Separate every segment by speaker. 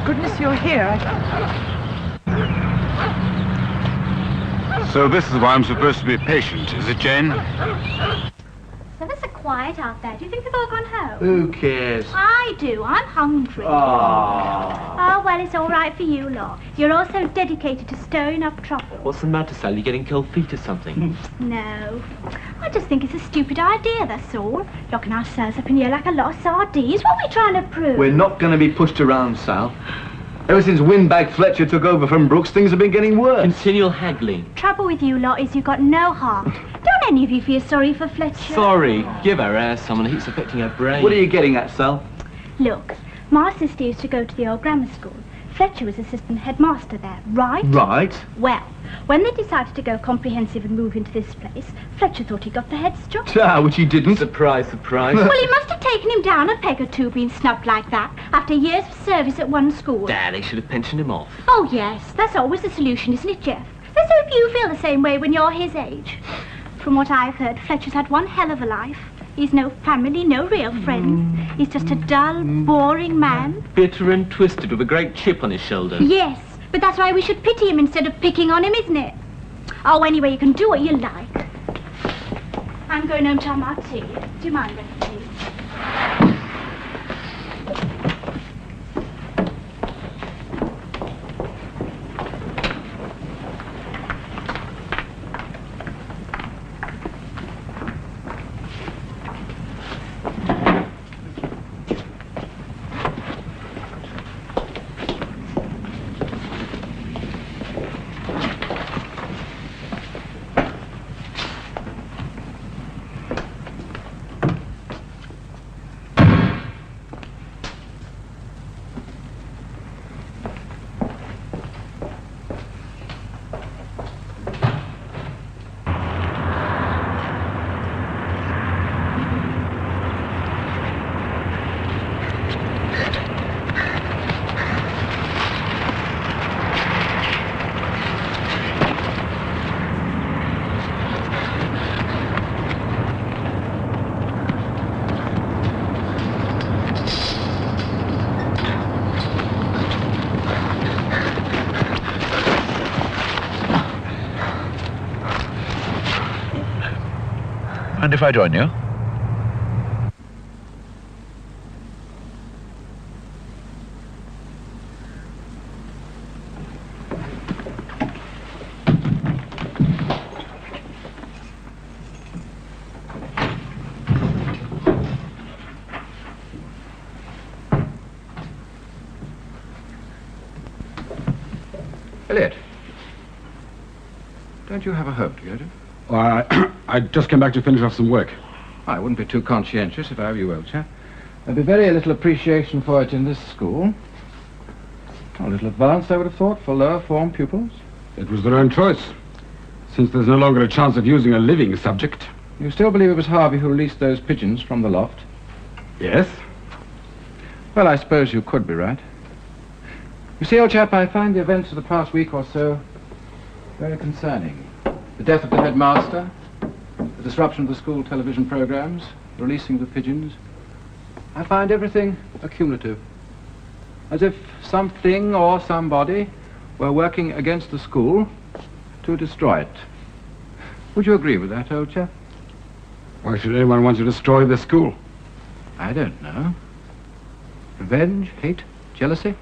Speaker 1: Goodness you're here.
Speaker 2: So this is why I'm supposed to be patient, is it, Jane?
Speaker 3: So there's a quiet out there. Do you think they've all gone home?
Speaker 4: Who cares?
Speaker 3: I do. I'm hungry. Oh, well, it's all right for you lot. You're all so dedicated to stirring up trouble.
Speaker 5: What's the matter, Sally? You getting cold feet or something?
Speaker 3: No. I just think it's a stupid idea, that's all. Locking ourselves up in here like a lot of sardines. What are we trying to prove?
Speaker 4: We're not going to be pushed around, Sal. Ever since Windbag Fletcher took over from Brooks, things have been getting worse.
Speaker 5: Continual haggling.
Speaker 3: Trouble with you lot is you've got no heart. Don't any of you feel sorry for Fletcher?
Speaker 5: Sorry. Give her air, someone. It's affecting her brain.
Speaker 4: What are you getting at, Sal?
Speaker 3: Look, my sister used to go to the old grammar school. Fletcher was assistant headmaster there, right?
Speaker 4: Right.
Speaker 3: Well, when they decided to go comprehensive and move into this place, Fletcher thought he got the head's job.
Speaker 4: Ah, which he didn't.
Speaker 5: Surprise, surprise.
Speaker 3: Well, he must have taken him down a peg or two being snubbed like that after years of service at one school.
Speaker 5: Dad, they should have pensioned him off.
Speaker 3: Oh, yes. That's always the solution, isn't it, Jeff? Let's hope you feel the same way when you're his age. From what I've heard, Fletcher's had one hell of a life. He's no family, no real friends. He's just a dull, boring man.
Speaker 5: Bitter and twisted with a great chip on his shoulder.
Speaker 3: Yes, but that's why we should pity him instead of picking on him, isn't it? Oh, anyway, you can do what you like. I'm going home to have my tea. Do you mind, Becky?
Speaker 2: And if I join you?
Speaker 6: Elliot, don't you have a home to go to?
Speaker 7: Well, I just came back to finish off some work.
Speaker 6: I wouldn't be too conscientious if I were you, old chap. There'd be very little appreciation for it in this school. A little advanced, I would have thought, for lower form pupils.
Speaker 7: It was their own choice, since there's no longer a chance of using a living subject.
Speaker 6: You still believe it was Harvey who released those pigeons from the loft?
Speaker 7: Yes?
Speaker 6: Well, I suppose you could be right. You see, old chap, I find the events of the past week or so very concerning. The death of the headmaster, the disruption of the school television programs, the releasing of the pigeons. I find everything accumulative. As if something or somebody were working against the school to destroy it. Would you agree with that, old chap?
Speaker 7: Why should anyone want to destroy the school?
Speaker 6: I don't know. Revenge, hate, jealousy?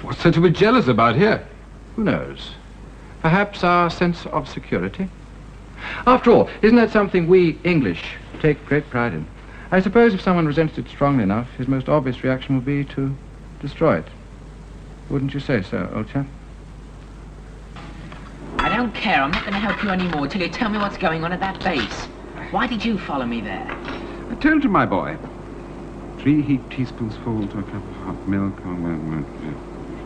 Speaker 7: What's there to be jealous about here?
Speaker 6: Who knows? Perhaps our sense of security. After all, isn't that something we English take great pride in? I suppose if someone resented it strongly enough, his most obvious reaction would be to destroy it. Wouldn't you say so, old chap?
Speaker 8: I don't care. I'm not going to help you anymore till you tell me what's going on at that base. Why did you follow me there?
Speaker 7: I told you, my boy. 3 heaped teaspoonsful to a cup of hot milk.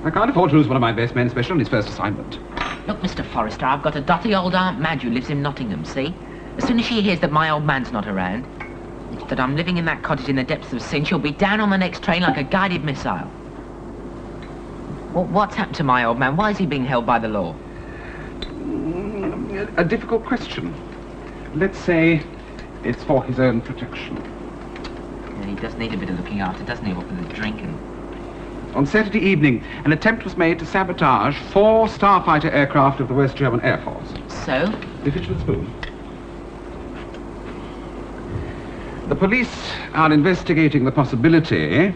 Speaker 7: I can't afford to lose one of my best men, especially on his first assignment.
Speaker 8: Look, Mr. Forrester, I've got a dotty old Aunt Madge who lives in Nottingham, see? As soon as she hears that my old man's not around, that I'm living in that cottage in the depths of sin, she'll be down on the next train like a guided missile. Well, what's happened to my old man? Why is he being held by the law?
Speaker 7: A difficult question. Let's say it's for his own protection.
Speaker 8: Yeah, he does need a bit of looking after, doesn't he, what with the drinking?
Speaker 7: On Saturday evening, an attempt was made to sabotage 4 starfighter aircraft of the West German Air Force.
Speaker 8: So?
Speaker 7: If it should spoon. The police are investigating the possibility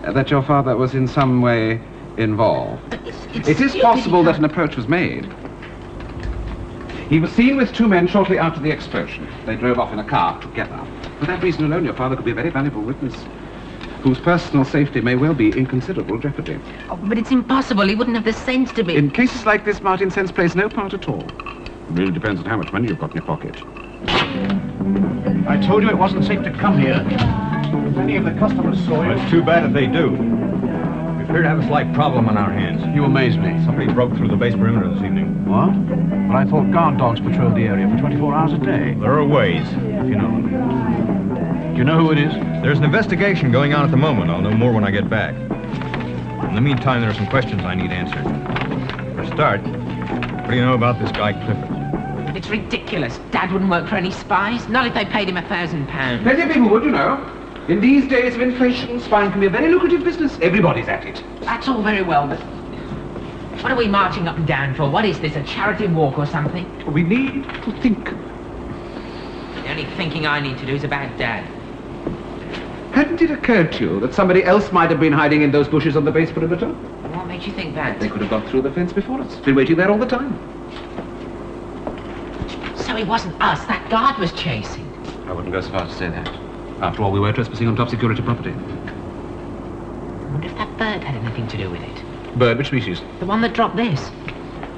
Speaker 7: that your father was in some way involved. It is possible that an approach was made. He was seen with 2 men shortly after the explosion. They drove off in a car together. For that reason alone, your father could be a very valuable witness, whose personal safety may well be in considerable jeopardy.
Speaker 8: Oh, but it's impossible. He wouldn't have the sense to be...
Speaker 7: In cases like this, Martin, sense plays no part at all. It really depends on how much money you've got in your pocket.
Speaker 1: I told you it wasn't safe to come here. Many of the customers saw you.
Speaker 9: Well, it's too bad if they do. We appear to have a slight problem on our hands.
Speaker 1: You amaze me.
Speaker 9: Somebody broke through the base perimeter this evening.
Speaker 1: What? But I thought guard dogs patrolled the area for 24 hours a day.
Speaker 9: There are ways, if you know them.
Speaker 1: Do you know who it is?
Speaker 9: There's an investigation going on at the moment. I'll know more when I get back. In the meantime, there are some questions I need answered. For a start, what do you know about this guy Clifford?
Speaker 8: It's ridiculous. Dad wouldn't work for any spies. Not if they paid him £1,000.
Speaker 7: Plenty of people would, you know. In these days of inflation, spying can be a very lucrative business. Everybody's at it.
Speaker 8: That's all very well, but... What are we marching up and down for? What is this, a charity walk or something?
Speaker 7: We need to think.
Speaker 8: The only thinking I need to do is about Dad.
Speaker 7: Hadn't it occurred to you that somebody else might have been hiding in those bushes on the base perimeter?
Speaker 8: What makes you think that?
Speaker 7: They could have got through the fence before us. Been waiting there all the time.
Speaker 8: So it wasn't us. That guard was chasing.
Speaker 7: I wouldn't go so far as to say that. After all, we were trespassing on top security property.
Speaker 8: I wonder if that bird had anything to do with it.
Speaker 7: Bird, which species?
Speaker 8: The one that dropped this.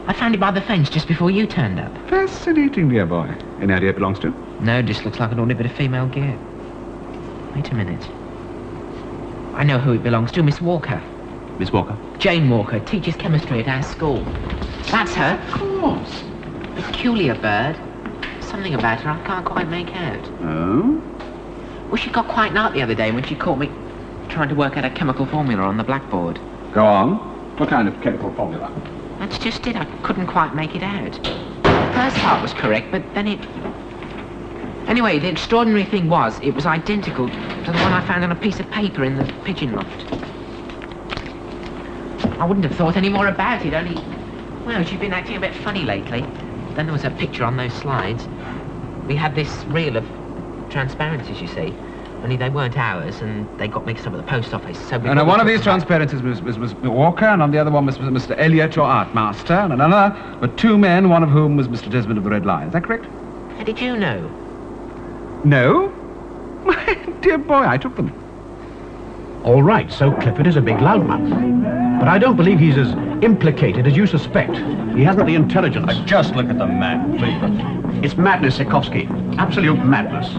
Speaker 8: I found it by the fence just before you turned up.
Speaker 7: Fascinating, dear boy. Any idea it belongs to?
Speaker 8: No, just looks like an ordinary bit of female gear. Wait a minute. I know who it belongs to, Miss Walker.
Speaker 7: Miss Walker?
Speaker 8: Jane Walker, teaches chemistry at our school. That's her.
Speaker 7: Of course.
Speaker 8: Peculiar bird. Something about her I can't quite make out.
Speaker 7: Oh?
Speaker 8: Well, she got quite narked the other day when she caught me trying to work out a chemical formula on the blackboard.
Speaker 7: Go on. What kind of chemical formula?
Speaker 8: That's just it. I couldn't quite make it out. The first part was correct, but then it... Anyway, the extraordinary thing was, it was identical to the one I found on a piece of paper in the pigeon loft. I wouldn't have thought any more about it, only... Well, she's been acting a bit funny lately. Then there was a picture on those slides. We had this reel of transparencies, you see. Only they weren't ours, and they got mixed up at the post office, so...
Speaker 7: And one of these transparencies was Walker, and on the other one was Mr. Elliot, your art master, and another were 2 men, one of whom was Mr. Desmond of the Red Lion. Is that correct?
Speaker 8: How did you know?
Speaker 7: No? My dear boy, I took them.
Speaker 1: All right, so Clifford is a big loudmouth. But I don't believe he's as implicated as you suspect. He hasn't the intelligence.
Speaker 9: Just look at the map, please.
Speaker 1: It's madness, Sikovsky. Absolute madness.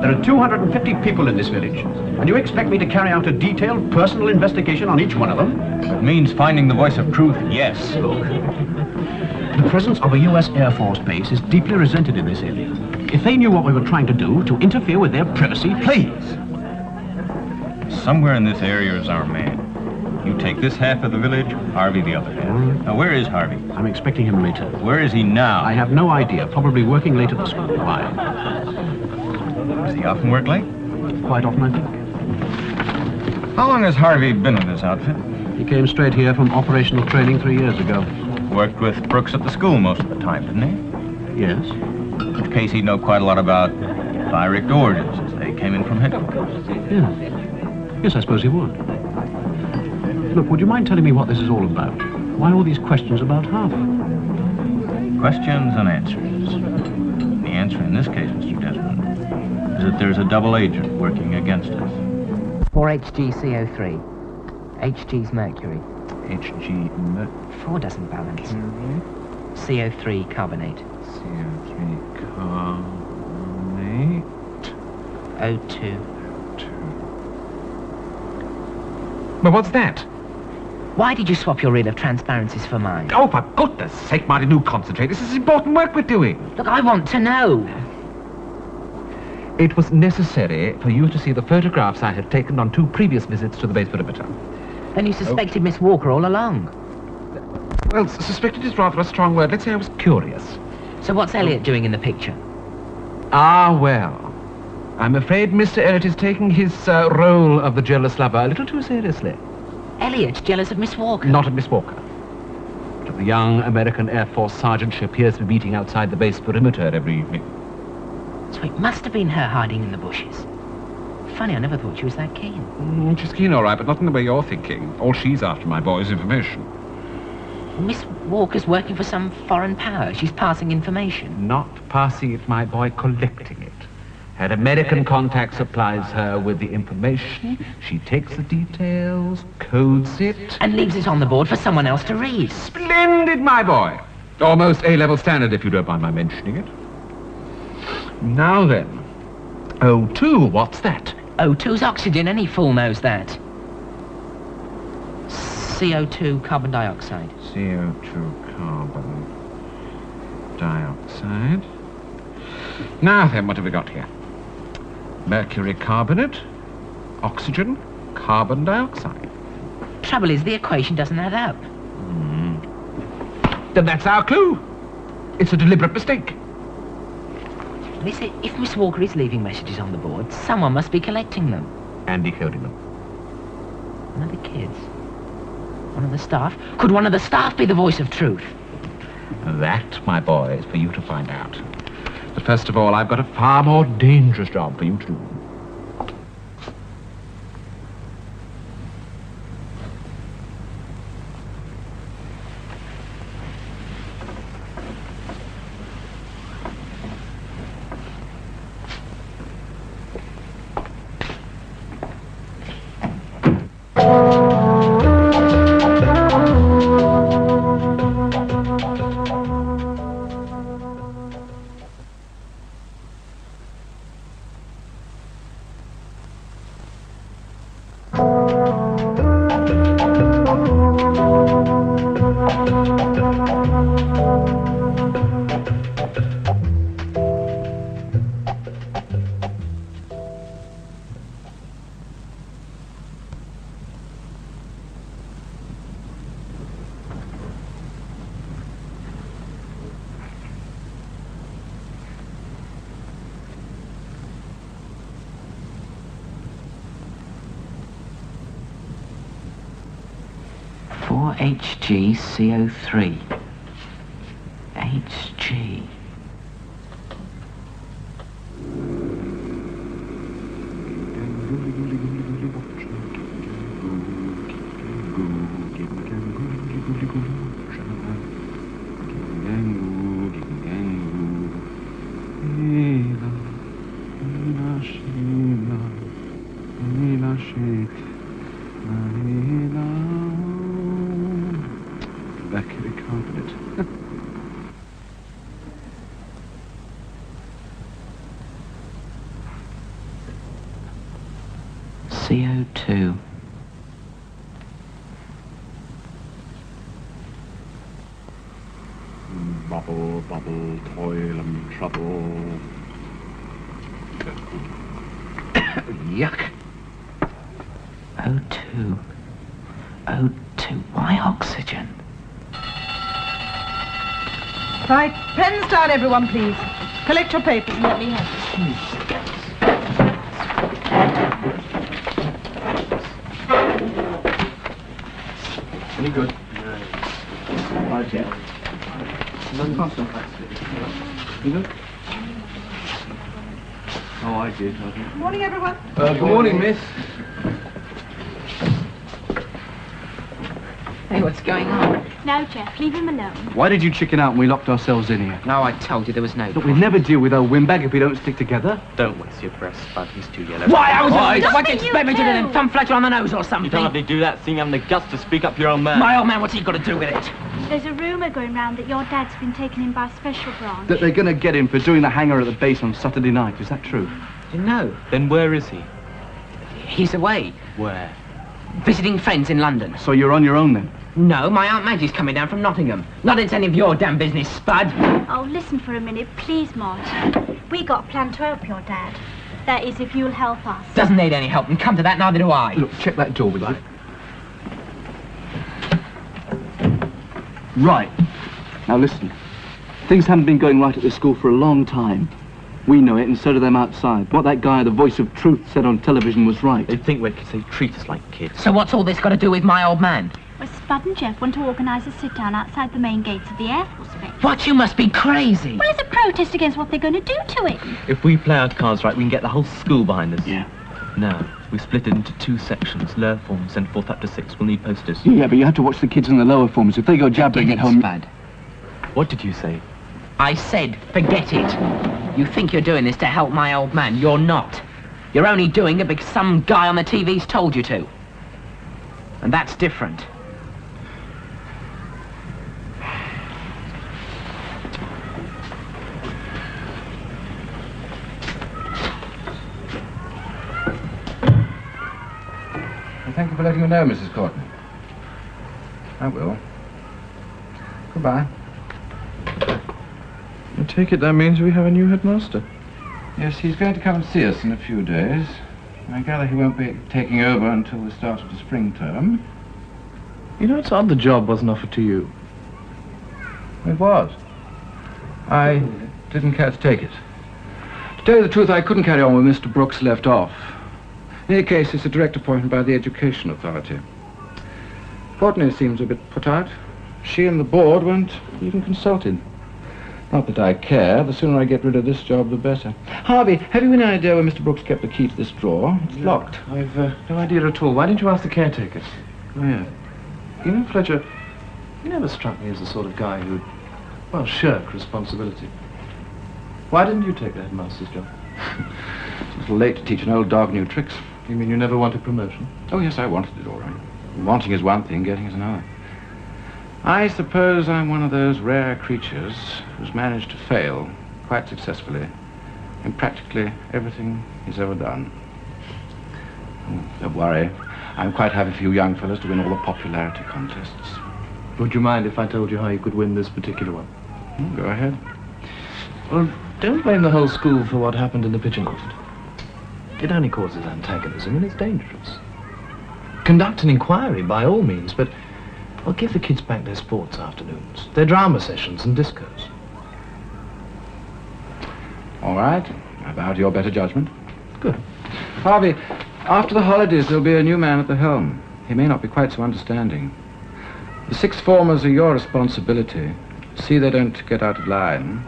Speaker 1: There are 250 people in this village, and you expect me to carry out a detailed personal investigation on each one of them?
Speaker 9: It means finding the voice of truth, yes.
Speaker 1: Look, the presence of a U.S. Air Force base is deeply resented in this area. If they knew what we were trying to do to interfere with their privacy, please.
Speaker 9: Somewhere in this area is our man. You take this half of the village, Harvey the other half. Now, where is Harvey?
Speaker 1: I'm expecting him later.
Speaker 9: Where is he now?
Speaker 1: I have no idea. Probably working late at the school. Why?
Speaker 9: Does he often work late?
Speaker 1: Quite often, I think.
Speaker 9: How long has Harvey been with this outfit?
Speaker 1: He came straight here from operational training 3 years ago.
Speaker 9: Worked with Brooks at the school most of the time, didn't he?
Speaker 1: Yes.
Speaker 9: In which case he'd know quite a lot about direct orders as they came in from headquarters.
Speaker 1: Yeah. Yes, I suppose he would. Look, would you mind telling me what this is all about? Why all these questions about Harvey?
Speaker 9: Questions and answers. The answer in this case, Mr. Desmond, is that there's a double agent working against us.
Speaker 8: 4HGCO3. HG's mercury.
Speaker 9: HG
Speaker 8: 4 doesn't balance. CO3 carbonate.
Speaker 9: CO3 carbonate.
Speaker 8: O2.
Speaker 7: But what's that?
Speaker 8: Why did you swap your reel of transparencies for mine?
Speaker 7: Oh, for goodness sake, Martin, do concentrate. This is important work we're doing.
Speaker 8: Look, I want to know.
Speaker 7: It was necessary for you to see the photographs I had taken on 2 previous visits to the base perimeter.
Speaker 8: Then you suspected Miss Walker all along.
Speaker 7: Well, suspected is rather a strong word. Let's say I was curious.
Speaker 8: So what's Elliot doing in the picture?
Speaker 7: Ah, well. I'm afraid Mr. Elliot is taking his role of the jealous lover a little too seriously.
Speaker 8: Elliot's jealous of Miss Walker.
Speaker 10: Not of Miss Walker. But of the young American Air Force sergeant she appears to be meeting outside the base perimeter every evening.
Speaker 8: So it must have been her hiding in the bushes. Funny, I never thought she was that keen.
Speaker 7: She's keen, all right, but not in the way you're thinking. All she's after, my boy, is information.
Speaker 8: Miss Walker's working for some foreign power. She's passing information.
Speaker 10: Not passing it, my boy, collecting it. Her American contact supplies her with the information. She takes the details, codes it...
Speaker 8: And leaves it on the board for someone else to read.
Speaker 7: Splendid, my boy. Almost A-level standard, if you don't mind my mentioning it. Now then, O2, what's that?
Speaker 8: O2's oxygen, any fool knows that. CO2, carbon dioxide.
Speaker 7: CO2 carbon dioxide. Now then, what have we got here? Mercury carbonate, oxygen, carbon dioxide.
Speaker 8: Trouble is, the equation doesn't add up.
Speaker 10: Then that's our clue. It's a deliberate mistake.
Speaker 8: Listen, if Miss Walker is leaving messages on the board, someone must be collecting them.
Speaker 10: And decoding them.
Speaker 8: One of the kids. One of the staff. Could one of the staff be the voice of truth?
Speaker 10: That, my boy, is for you to find out. But first of all, I've got a far more dangerous job for you to do.
Speaker 8: HgCO3. Hg.
Speaker 7: Mercury carbonate.
Speaker 8: CO2.
Speaker 1: Bubble, bubble, toil and trouble.
Speaker 10: Yuck.
Speaker 8: O2. O2. Why oxygen?
Speaker 11: Right, pens down, everyone, please. Collect your papers and let me have this.
Speaker 4: Any good? Okay. You know? Oh, I did.
Speaker 11: Morning, everyone.
Speaker 4: Good morning, miss.
Speaker 8: Hey, what's going on?
Speaker 3: No, Jeff, leave him alone.
Speaker 4: Why did you chicken out when we locked ourselves in here?
Speaker 8: No, I told you there was no
Speaker 4: Look, we never deal with old windbag if we don't stick together.
Speaker 5: Don't waste your breath, Spud. He's too yellow.
Speaker 8: Why, I was...
Speaker 3: Stop
Speaker 8: What do
Speaker 3: it,
Speaker 8: you expect me to do then? Thumb flat you on the nose or something?
Speaker 5: You don't have to do that, seeing having the guts to speak up your own man.
Speaker 8: My old man, what's he got to do with it?
Speaker 3: There's a rumour going round that your dad's been taken in by special branch.
Speaker 4: That they're going to get him for doing the hangar at the base on Saturday night. Is that true?
Speaker 5: No. Then where is he?
Speaker 8: He's away.
Speaker 5: Where?
Speaker 8: Visiting friends in London.
Speaker 4: So you're on your own then?
Speaker 8: No, my Aunt Madgie's coming down from Nottingham. Not it's any of your damn business, Spud.
Speaker 3: Oh, listen for a minute, please, Mort. We got a plan to help your dad. That is, if you'll help us.
Speaker 8: Doesn't need any help, and come to that, neither do I.
Speaker 4: Look, check that door, will you? Right. Now listen. Things haven't been going right at this school for a long time. We know it, and so do them outside. What that guy, the voice of truth, said on television was right.
Speaker 5: They think they treat us like kids.
Speaker 8: So what's all this got to do with my old man?
Speaker 3: Well, Spud and Jeff want to organise a sit-down outside the main gates of the Air Force base.
Speaker 8: What? You must be crazy.
Speaker 3: Well, it's a protest against what they're going to do to it.
Speaker 5: If we play our cards right, we can get the whole school behind us.
Speaker 4: Yeah.
Speaker 5: No, we split it into 2 sections. Lower forms, send forth up to 6. We'll need posters.
Speaker 4: Yeah, but you have to watch the kids in the lower forms. If they go jabbering at home...
Speaker 8: Spud.
Speaker 5: What did you say?
Speaker 8: I said, forget it. You think you're doing this to help my old man. You're not. You're only doing it because some guy on the TV's told you to. And that's different.
Speaker 6: Thank you for letting me know, Mrs. Courtney. I will. Goodbye.
Speaker 9: I take it that means we have a new headmaster.
Speaker 6: Yes, he's going to come and see us in a few days. I gather he won't be taking over until the start of the spring term.
Speaker 9: You know, it's odd the job wasn't offered to you.
Speaker 6: It was. I didn't care to take it. To tell you the truth, I couldn't carry on with Mr. Brooks left off. In any case, it's a direct appointment by the Education Authority. Courtney seems a bit put out. She and the board weren't even consulted. Not that I care. The sooner I get rid of this job, the better. Harvey, have you any idea where Mr. Brooks kept the key to this drawer? It's locked.
Speaker 9: I've no idea at all. Why didn't you ask the caretaker?
Speaker 6: Oh, yeah.
Speaker 9: You know, Fletcher, you never struck me as the sort of guy who'd, well, shirk responsibility. Why didn't you take the headmaster's job?
Speaker 6: It's a little late to teach an old dog new tricks.
Speaker 9: You mean you never wanted promotion?
Speaker 6: Oh, yes, I wanted it all right. Wanting is one thing, getting is another. I suppose I'm one of those rare creatures who's managed to fail quite successfully in practically everything he's ever done. Don't worry. I'm quite happy for you young fellas to win all the popularity contests.
Speaker 9: Would you mind if I told you how you could win this particular one?
Speaker 6: Go ahead.
Speaker 9: Well, don't blame the whole school for what happened in the pigeon loft. It only causes antagonism and it's dangerous. Conduct an inquiry by all means, but well, give the kids back their sports afternoons, their drama sessions and discos.
Speaker 6: All right. I bow to your better judgment.
Speaker 9: Good.
Speaker 6: Harvey, after the holidays, there'll be a new man at the helm. He may not be quite so understanding. The sixth formers are your responsibility. See they don't get out of line.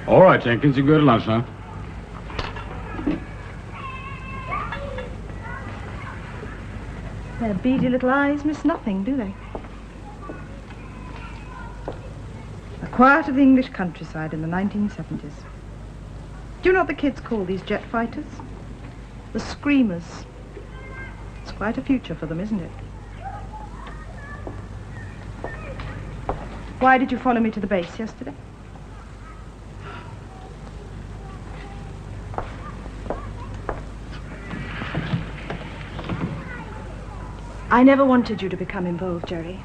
Speaker 7: All right, Jenkins, you can go to lunch now.
Speaker 11: Their beady little eyes miss nothing, do they? The quiet of the English countryside in the 1970s. Do you know what the kids call these jet fighters? The screamers. It's quite a future for them, isn't it? Why did you follow me to the base yesterday? I never wanted you to become involved, Jerry.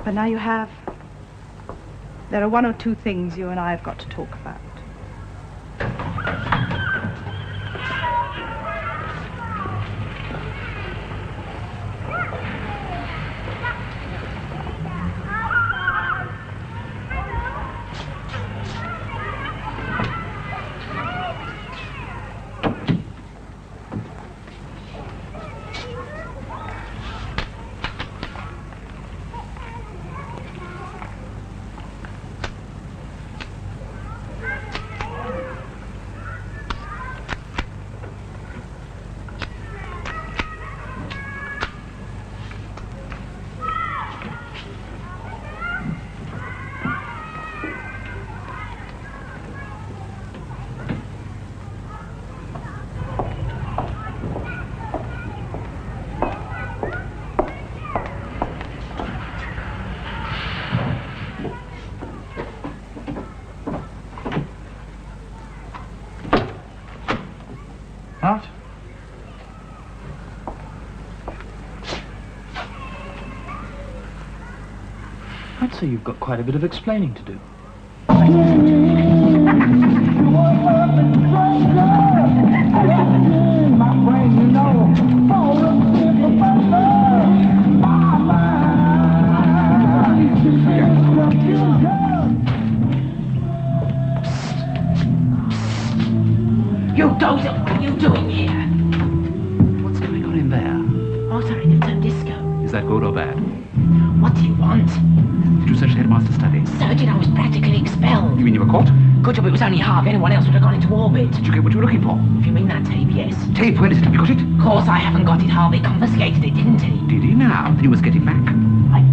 Speaker 11: But now you have. There are one or two things you and I have got to talk about.
Speaker 5: So you've got quite a bit of explaining to do.
Speaker 8: You dozer, what are you doing here?
Speaker 10: What's going on in there?
Speaker 8: Oh, sorry, the term disco.
Speaker 10: Is that good or bad?
Speaker 8: What do you want?
Speaker 10: Did you search the headmaster's study?
Speaker 8: Search it, I was practically expelled.
Speaker 10: You mean you were caught?
Speaker 8: Good job it was only half. Anyone else would have gone into orbit.
Speaker 10: Did you get what you were looking for?
Speaker 8: If you mean that tape, yes.
Speaker 10: Tape, where is it? Have you got it?
Speaker 8: Of course I haven't got it. Harvey confiscated it, didn't he?
Speaker 10: Did he now? Then you must get it back.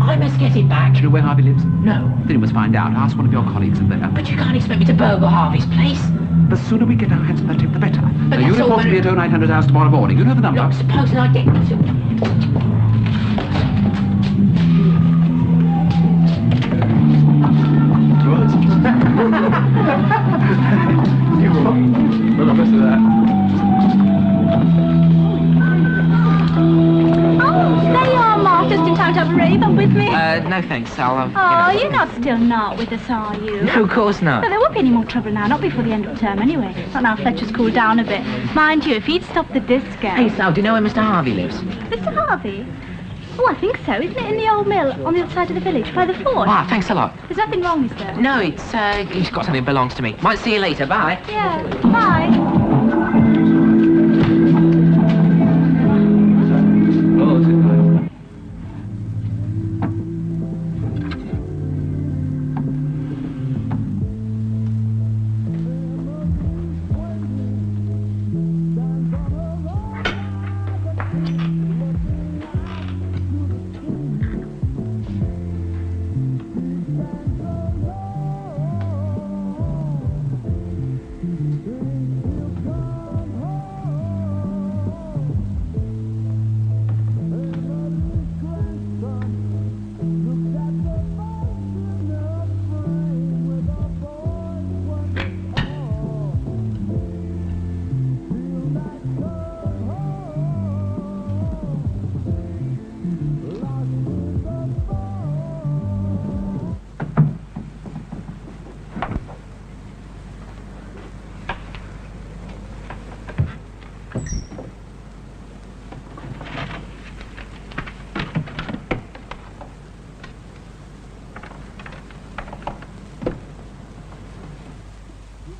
Speaker 8: I must get it back.
Speaker 10: Do you know where Harvey lives?
Speaker 8: No.
Speaker 10: Then you must find out. Ask one of your colleagues in there.
Speaker 8: But you can't expect me to burgle Harvey's place.
Speaker 10: The sooner we get our hands on that tape, the better.
Speaker 8: But
Speaker 10: Now, you
Speaker 8: that's all
Speaker 10: report to me
Speaker 8: very-
Speaker 10: at 0900 hours tomorrow morning. You know the number.
Speaker 8: Look, supposing I get to...
Speaker 6: You're wrong. Well, the rest of that.
Speaker 3: Oh, there you are, Mark. Just in time to have a rave on with me.
Speaker 8: No thanks, I'll,
Speaker 3: Oh, you're not still not with us, are you?
Speaker 8: No, of course not.
Speaker 3: Well, there won't be any more trouble now, not before the end of term anyway. Not now Fletcher's cooled down a bit. Mind you, if he'd stopped the disco...
Speaker 8: Hey, Sal, do you know where Mr. Harvey lives?
Speaker 3: Mr. Harvey? Oh, I think so. Isn't it in the old mill on the other side of the village, by the fort?
Speaker 8: Ah, thanks a lot.
Speaker 3: There's nothing wrong, is there?
Speaker 8: No, it's, he's got something that belongs to me. Might see you later, bye.
Speaker 3: Yeah, bye.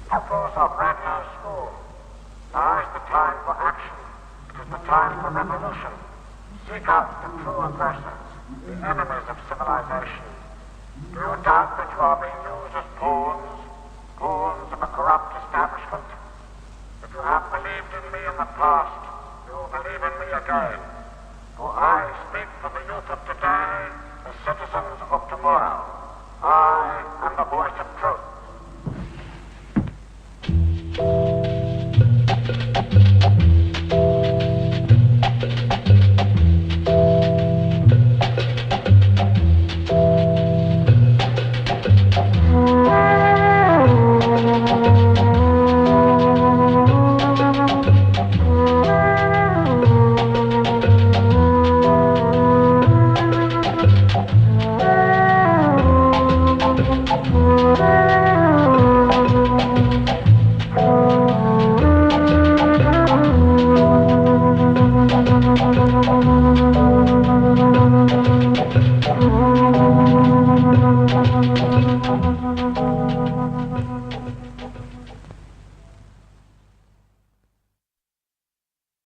Speaker 12: Pupils of Radnor School, now is the time for action. It is the time for revolution. Seek out the true aggressors, the enemies of civilization. Do you doubt that you are being used as pawns of a corrupt establishment? If you have believed in me in the past, you will believe in me again. For I speak for the youth of today, the citizens of tomorrow. I am the voice of truth.